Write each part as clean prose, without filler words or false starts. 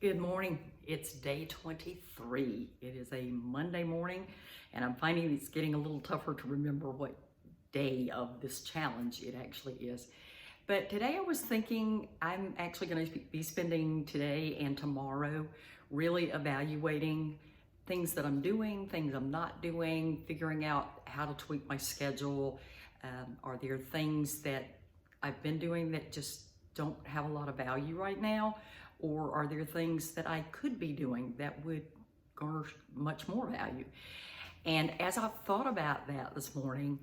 Good morning. It's day 23. It is a Monday morning, and I'm finding it's getting a little tougher to remember what day of this challenge it actually is. But today I was thinking I'm actually going to be spending today and tomorrow really evaluating things that I'm doing, things I'm not doing, figuring out how to tweak my schedule. Are there things that I've been doing that just don't have a lot of value right now? Or are there things that I could be doing that would garner much more value? And as I thought about that this morning,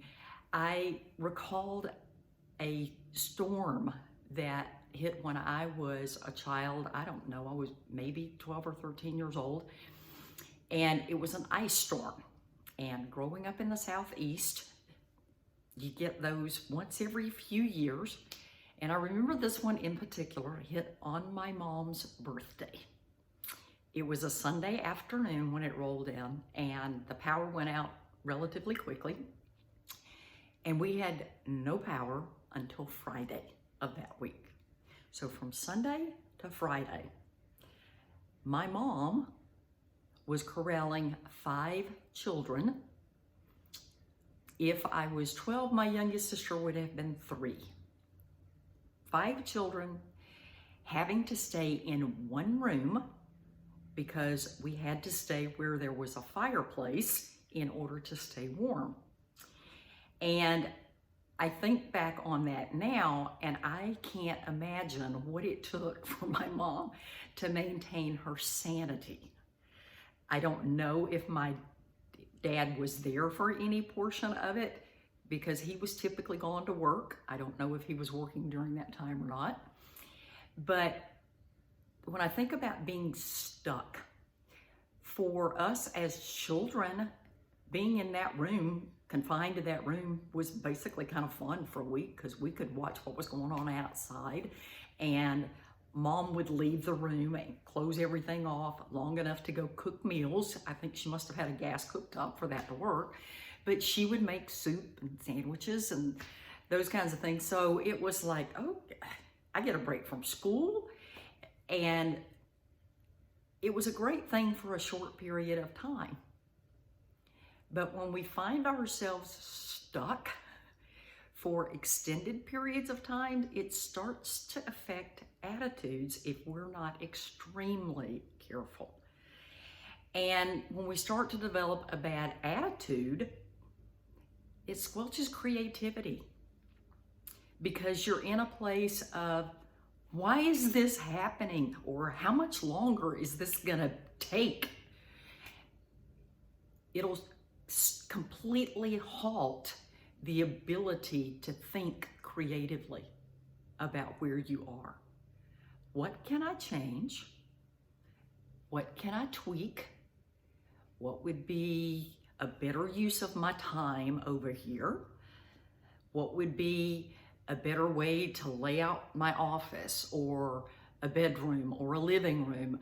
I recalled a storm that hit when I was a child. I don't know, I was maybe 12 or 13 years old. And it was an ice storm. And growing up in the Southeast, you get those once every few years. And I remember this one in particular hit on my mom's birthday. It was a Sunday afternoon when it rolled in, and the power went out relatively quickly. And we had no power until Friday of that week. So from Sunday to Friday, my mom was corralling 5 children. If I was 12, my youngest sister would have been 3. 5 children having to stay in one room because we had to stay where there was a fireplace in order to stay warm. And I think back on that now, and I can't imagine what it took for my mom to maintain her sanity. I don't know if my dad was there for any portion of it, because he was typically gone to work. I don't know if he was working during that time or not. But when I think about being stuck, for us as children, being in that room, confined to that room, was basically kind of fun for a week because we could watch what was going on outside. And mom would leave the room and close everything off long enough to go cook meals. I think she must have had a gas cooktop for that to work. But she would make soup and sandwiches and those kinds of things. So it was like, oh, I get a break from school. And it was a great thing for a short period of time. But when we find ourselves stuck for extended periods of time, it starts to affect attitudes if we're not extremely careful. And when we start to develop a bad attitude, it squelches creativity because you're in a place of, why is this happening? Or how much longer is this gonna take? It'll completely halt the ability to think creatively about where you are. What can I change? What can I tweak? What would be a better use of my time over here? What would be a better way to lay out my office or a bedroom or a living room?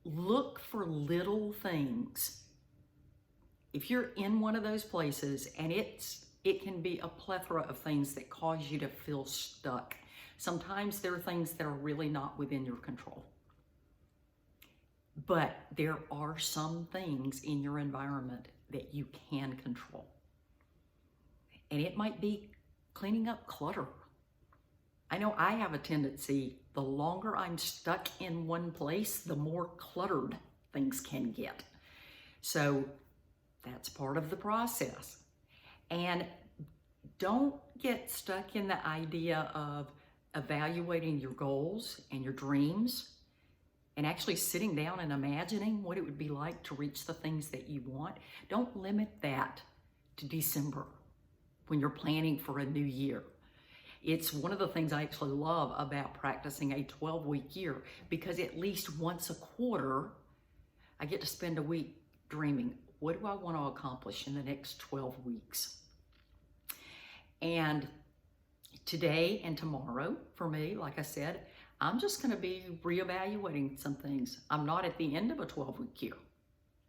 Look for little things. If you're in one of those places, and it can be a plethora of things that cause you to feel stuck. Sometimes there are things that are really not within your control. But there are some things in your environment that you can control. And it might be cleaning up clutter. I know I have a tendency, the longer I'm stuck in one place, the more cluttered things can get. So that's part of the process. And don't get stuck in the idea of evaluating your goals and your dreams and actually sitting down and imagining what it would be like to reach the things that you want. Don't limit that to December when you're planning for a new year. It's one of the things I actually love about practicing a 12-week year, because at least once a quarter, I get to spend a week dreaming, what do I want to accomplish in the next 12 weeks? And today and tomorrow, for me, like I said, I'm just going to be reevaluating some things. I'm not at the end of a 12-week year.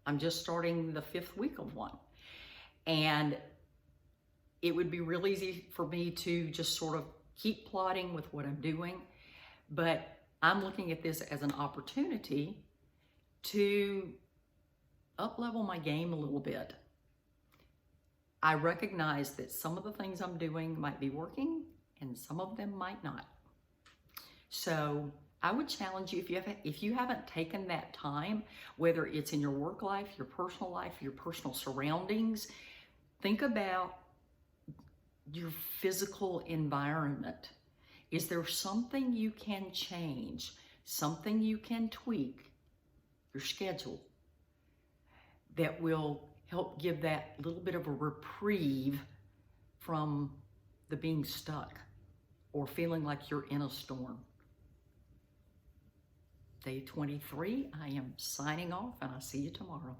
I'm just starting the 5th week of one. And it would be real easy for me to just sort of keep plodding with what I'm doing. But I'm looking at this as an opportunity to up-level my game a little bit. I recognize that some of the things I'm doing might be working and some of them might not. So I would challenge you, if you haven't taken that time, whether it's in your work life, your personal surroundings, think about your physical environment. Is there something you can change, something you can tweak, your schedule, that will help give that little bit of a reprieve from the being stuck or feeling like you're in a storm? Day 23, I am signing off, and I'll see you tomorrow.